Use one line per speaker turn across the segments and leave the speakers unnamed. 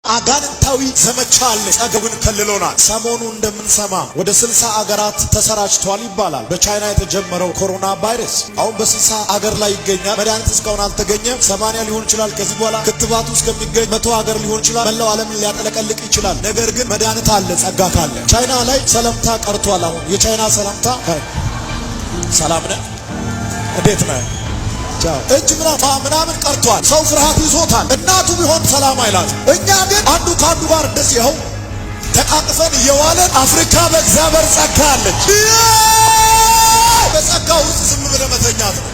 አጋንንታዊ ዘመቻ አለ። ጸጋውን ከልሎናል። ሰሞኑ እንደምንሰማ ወደ 60 አገራት ተሰራጭቷል ይባላል። በቻይና የተጀመረው ኮሮና ቫይረስ አሁን በ60 አገር ላይ ይገኛል። መድኃኒት እስካሁን አልተገኘም። 80 ሊሆን ይችላል። ከዚህ በኋላ ክትባቱ እስከሚገኝ 100 አገር ሊሆን ይችላል። መላው ዓለም ሊያጠለቀልቅ ይችላል። ነገር ግን መድኃኒት አለ፣ ጸጋ ካለ። ቻይና ላይ ሰላምታ ቀርቷል። አሁን የቻይና ሰላምታ ሰላም ነህ፣ እንዴት ነህ፣ ቻው፣ እጅ ምናምን ቀርቷል። ሰው ፍርሃት ይዞታል። እናቱ ቢሆን ሰላም አይላት። እኛ ግን አንዱ ካንዱ ጋር እንደዚህ ይኸው ተቃቅፈን እየዋለን አፍሪካ በእግዚአብሔር ጸጋ አለች። በጸጋው ውስጥ ዝም ብለህ መተኛት ነው።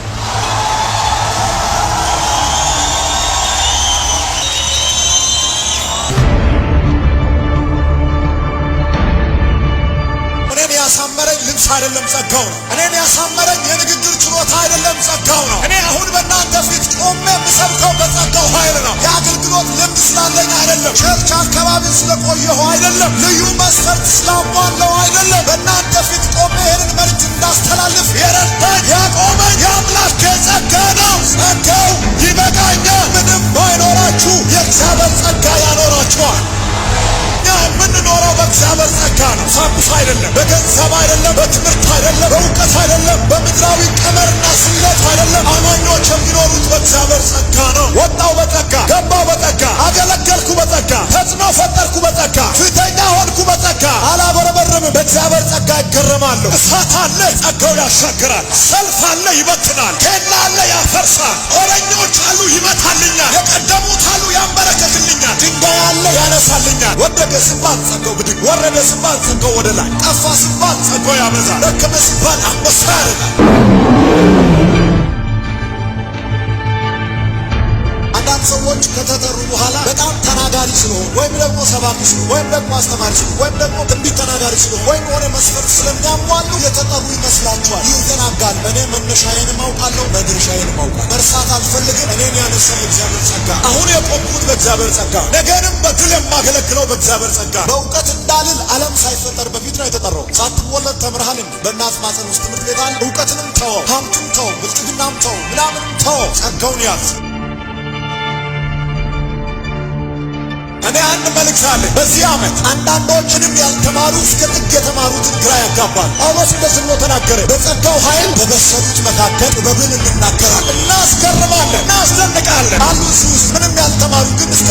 እኔን ያሳመረኝ ልብስ አይደለም ጸጋው ነው። እኔን ያሳመረኝ የንግግር ችሎታ አይደለም ጸጋው ነው። እኔ አሁን በእናንተ ፊት ቆሜ የምሰብከው በጸጋው ኃይል ነው። የአገልግሎት ልምድ ስላለኝ አይደለም። ቸርች አካባቢ ስለቆየሁ አይደለም። ልዩ መስፈርት ስላሟላው አይደለም። በእናንተ ፊት ቆሜ ይህንን መልእክት እንዳስተላልፍ የረዳኝ ያቆመኝ የአምላክ ጸጋ ነው። ጸጋው ይበቃኛል። ምንም ባይኖራችሁ የእግዚአብሔር ጸጋ ያኖራችኋል። የምንኖረው በእግዚአብሔር ጸጋ ነው። ሳቡስ አይደለም፣ በገንዘብ አይደለም፣ በትምህርት አይደለም፣ በእውቀት አይደለም፣ በምድራዊ ቀመርና ስሌት አይደለም። አማኞች የሚኖሩት በእግዚአብሔር ጸጋ ነው። ወጣው በጸጋ፣ ገባው በጸጋ፣ አገለገልኩ በጸጋ፣ ተጽዕኖ ፈጠርኩ በጸጋ፣ ፊተኛ ሆንኩ በጸጋ። አላበረበርም፣ በእግዚአብሔር ጸጋ ይገረማለሁ። እሳት አለ፣ ጸጋው ያሻግራል። ሰልፍ አለ፣ ይበትናል። ኬላ አለ፣ ያፈርሳል። ጦረኞች አሉ፣ ይመታልኛል። የቀደሙት አሉ፣ ያንበረከክልኛል። ድንጋይ አለ፣ ያነሳልኛል። ወደቀ ሲባል ጸጋው ብድግ፣ ወረደ ሲባል ጸጋው ወደ ላይ፣ ጠፋ ሲባል ጸጋው ያበዛል፣ ደከመ ሲባል አንበሳ ያደርጋል። አንዳንድ ሰዎች ከተጠሩ በኋላ በጣም ተናጋሪ ስለሆኑ ወይም ደግሞ ሰባኪ ስለሆኑ ወይም ደግሞ አስተማሪ ስለሆኑ ወይም ደግሞ ትንቢት ተናጋሪ ስለሆኑ ወይም ሆነ መስፈርት ስለሚያሟሉ የተጠሩ ይመስላቸዋል። ይዘናጋል። እኔ መነሻዬንም አውቃለሁ፣ መድረሻዬንም አውቃለሁ። መርሳት አልፈልግም። እኔን ያነሳኝ እግዚአብሔር ጸጋ። አሁን የቆምኩት በእግዚአብሔር ጸጋ፣ ነገንም በድል የማገለግለው በእግዚአብሔር ጸጋ። በእውቀት እንዳልል ዓለም ሳይፈጠር በፊት ነው የተጠራው። ሳትወለድ ተምርሃል እንዴ? በእናት ማፀን ውስጥ ትምህርት ቤት አለ። እውቀትንም ተወው፣ ሀብቱም ተወው፣ ብልጥግናም ተወው፣ ምናምንም ተወው፣ ጸጋውን ያዝ። እኔ አንድ መልእክት አለ። በዚህ ዓመት አንዳንዶችንም ያልተማሩ እስከ ጥግ የተማሩትን ግራ ያጋባል። ጳውሎስ እንደዚህ ብሎ ተናገረ። በጸጋው ኃይል በበሰሉት መካከል ጥበብን እንናገራለን፣ እናስገርማለን፣ እናስደንቃለን። አሉ እዚህ ውስጥ ምንም ያልተማሩ ግን እስከ